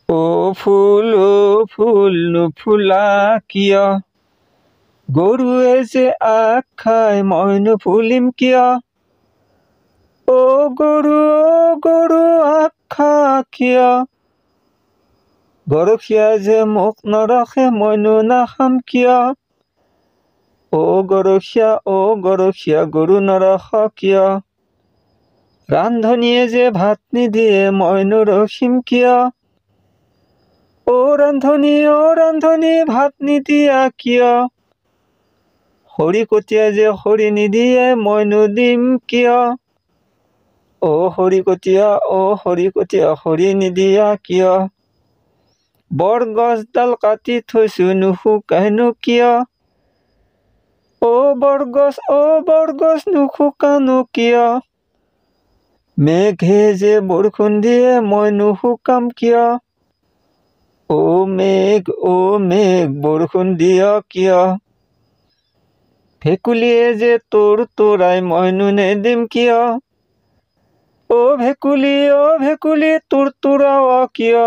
ও ফুল নুফুলা কিয়? গৰুৱে যে আগ খাই মই নুফুলিম কিয়? ও গৰু আগ খা কিয়? গৰখীয়া যে মোক নৰখে মইনো নাখাম কিয়? ও গৰখীয়া গৰু নৰখ কিয়? ৰান্ধনীয়ে যে ভাত নিদিয়ে মইনো ৰখিম কিয়? ও ৰান্ধনী ভাত নিদিয়া কিয়? খৰিকটীয়া যে খৰি নিদিয়ে মইনো দিম কিয়? ও খৰিকটীয়া খৰি নিদিয়া কিয়? বৰগছডাল কাটি থৈছো নুশুকাইনো কিয়? ও বৰগছ নুশুকানো কিয়? মেঘে যে বৰষুণ দিয়ে মই নুশুকাম কিয়? ও মেঘ বৰষুণ দিয় কিয়? ভেকুলীয়ে যে তোৰাই মইনো নেদিম কিয়? ও ভেকুলী তোৰাৱ কিয়?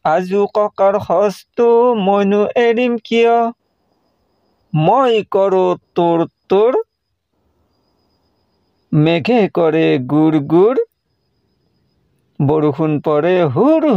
আজু ককাৰ খোজটো মইনো এৰিম কিয়? মই কৰো তোৰ মেঘে কৰে গুৰ বৰষুণ পৰে হুৰ